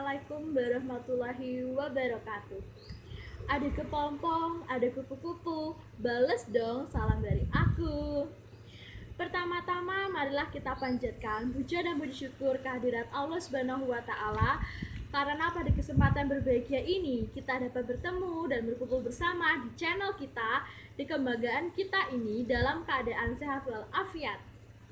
Assalamualaikum warahmatullahi wabarakatuh. Ada kepompong, ada kupu-kupu, bales dong salam dari aku. Pertama-tama marilah kita panjatkan puja dan puji syukur kehadirat Allah Subhanahu wa taala karena pada kesempatan berbahagia ini kita dapat bertemu dan berkumpul bersama di channel kita di kebanggaan kita ini dalam keadaan sehat walafiat.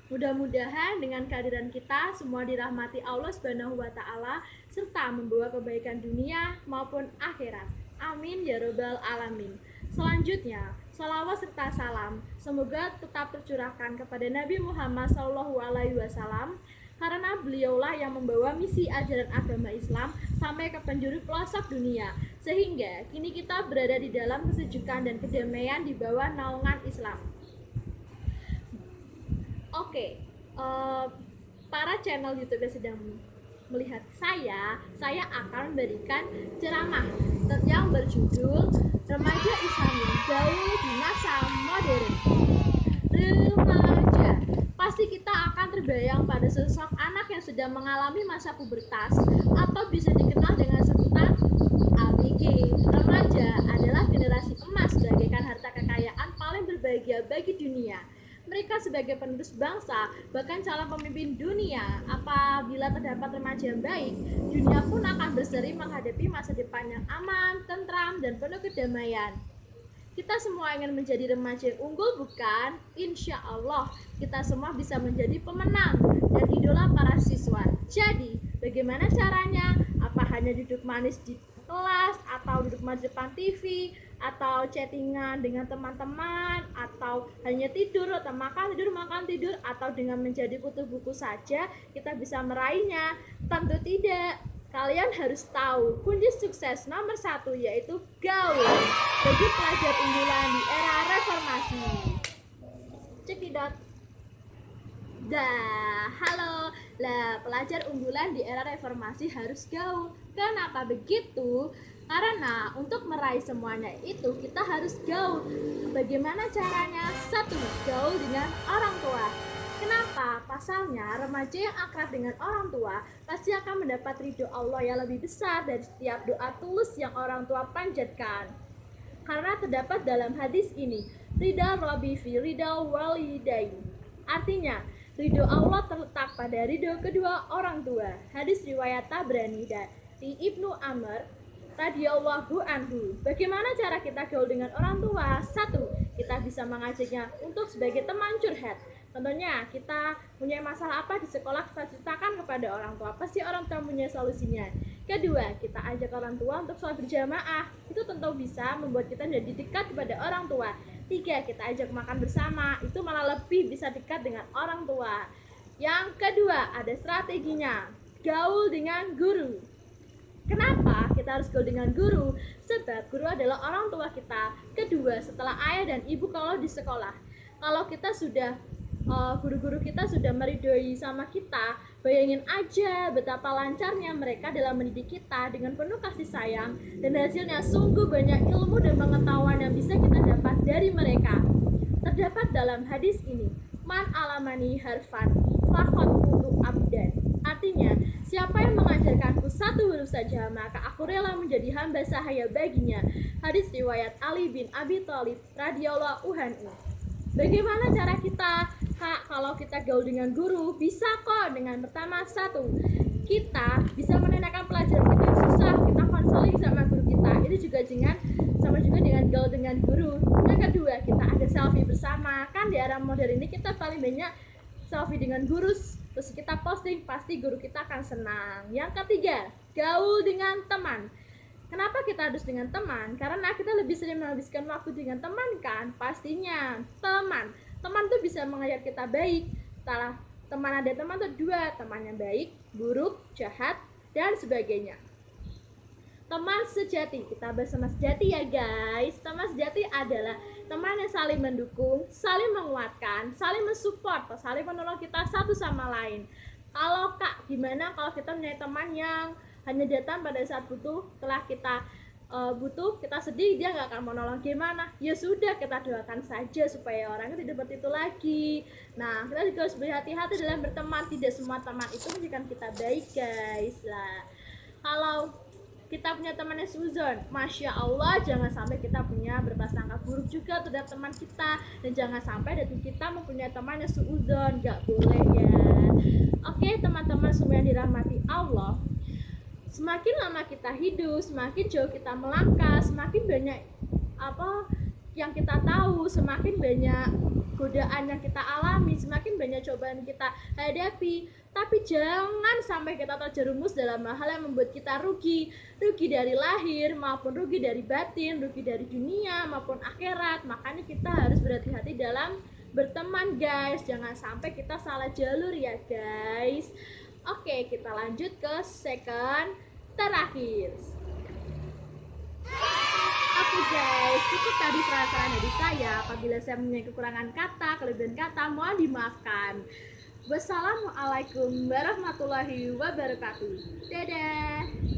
Mudah-mudahan dengan kehadiran kita semua dirahmati Allah Subhanahu wa taala serta membawa kebaikan dunia maupun akhirat. Amin ya robbal alamin. Selanjutnya, salawat serta salam semoga tetap tercurahkan kepada Nabi Muhammad SAW karena beliaulah yang membawa misi ajaran agama Islam sampai ke penjuru pelosok dunia sehingga kini kita berada di dalam kesejukan dan kedamaian di bawah naungan Islam. Oke, para channel YouTube yang sedang melihat saya akan memberikan ceramah yang berjudul Remaja Islam yang Gaul di Masa Modern. Remaja, pasti kita akan terbayang pada sosok anak yang sedang mengalami masa pubertas atau bisa dikenal dengan sebutan ABG. Remaja adalah generasi emas bagaikan harta kekayaan paling berbahagia bagi dunia. Mereka sebagai penerus bangsa, bahkan calon pemimpin dunia. Apabila terdapat remaja yang baik, dunia pun akan berseri menghadapi masa depan yang aman, tentram, dan penuh kedamaian. Kita semua ingin menjadi remaja yang unggul, bukan? Insya Allah, kita semua bisa menjadi pemenang dan idola para siswa. Jadi, bagaimana caranya? Apa hanya duduk manis di kelas, atau duduk manis depan TV, atau chattingan dengan teman-teman, atau hanya tidur atau makan tidur, atau dengan menjadi kutu buku saja kita bisa meraihnya? Tentu tidak. Kalian harus tahu kunci sukses nomor 1 yaitu gaul bagi pelajar unggulan di era reformasi. Cekidot. Halo. Lah, pelajar unggulan di era reformasi harus gaul. Kenapa begitu? Karena untuk meraih semuanya itu kita harus gaul. Bagaimana caranya? 1. Gaul dengan orang tua. Kenapa? Pasalnya remaja yang akrab dengan orang tua pasti akan mendapat ridho Allah yang lebih besar dari setiap doa tulus yang orang tua panjatkan. Karena terdapat dalam hadis ini, ridha Rabbi fi ridha walidain. Artinya, ridho Allah terletak pada ridho kedua orang tua. Hadis riwayat Tabrani dari Ibnu Amr radhiyallahu anhu. Bagaimana cara kita gaul dengan orang tua? 1. Kita bisa mengajaknya untuk sebagai teman curhat. Contohnya, kita punya masalah apa di sekolah, kita ceritakan kepada orang tua. Pasti orang tua punya solusinya. Kedua, kita ajak orang tua untuk sholat berjamaah. Itu tentu bisa membuat kita menjadi dekat kepada orang tua. 3. Kita ajak makan bersama. Itu malah lebih bisa dekat dengan orang tua. Yang kedua, ada strateginya. Gaul dengan guru. Kenapa kita harus gaul dengan guru? Sebab guru adalah orang tua kita kedua setelah ayah dan ibu kalau di sekolah. Kalau kita sudah guru-guru kita sudah meridhoi sama kita, bayangin aja betapa lancarnya mereka dalam mendidik kita dengan penuh kasih sayang, dan hasilnya sungguh banyak ilmu dan pengetahuan yang bisa kita dapat dari mereka. Terdapat dalam hadis ini, man alamani harfan faqad kuntu abdan. Artinya, siapa yang mengajarkanku satu huruf saja, maka aku rela menjadi hamba sahaya baginya. Hadis riwayat Ali bin Abi Thalib radhiyallahu anhu. Bagaimana cara kita, Kak, kalau kita gaul dengan guru? Bisa kok. Dengan pertama, 1. Kita bisa menanyakan pelajaran kita yang susah, kita konseling sama guru kita. Itu juga sama juga dengan gaul dengan guru. Yang kedua, kita ada selfie bersama. Kan di era modern ini kita paling banyak selfie dengan guru, terus kita posting, pasti guru kita akan senang. Yang ketiga, gaul dengan teman. Kenapa kita harus dengan teman? Karena kita lebih sering menghabiskan waktu dengan teman kan? Pastinya teman tuh bisa mengajar kita baik. Setelah teman ada teman tuh 2, teman yang baik, buruk, jahat, dan sebagainya. Teman sejati, kita bahas teman sejati ya guys. Teman sejati adalah teman yang saling mendukung, saling menguatkan, saling mensupport, saling menolong kita satu sama lain. Kalau Kak, gimana kalau kita punya teman yang hanya datang pada saat butuh, setelah kita butuh, kita sedih, dia nggak akan mau nolong, gimana? Ya sudah, kita doakan saja supaya orang itu tidak seperti itu lagi. Nah, kita juga harus berhati-hati dalam berteman. Tidak semua teman itu menjadikan kita baik guys lah. Kalau kita punya teman yang suzon, Masya Allah, jangan sampai kita punya berprasangka buruk juga terhadap teman kita. Dan jangan sampai dari kita mempunyai teman yang suzon, gak boleh ya. Oke teman-teman semua yang dirahmati Allah, semakin lama kita hidup, semakin jauh kita melangkah, semakin banyak yang kita tahu, semakin banyak godaan yang kita alami, semakin banyak cobaan kita hadapi. Tapi jangan sampai kita terjerumus dalam hal yang membuat kita rugi dari lahir maupun rugi dari batin, rugi dari dunia maupun akhirat. Makanya kita harus berhati-hati dalam berteman guys, jangan sampai kita salah jalur ya guys. Oke, kita lanjut ke second terakhir. Oke guys, cukup tadi saran-saran dari saya. Apabila saya mempunyai kekurangan kata, kelebihan kata, mohon dimaafkan. Wassalamualaikum warahmatullahi wabarakatuh. Dadah.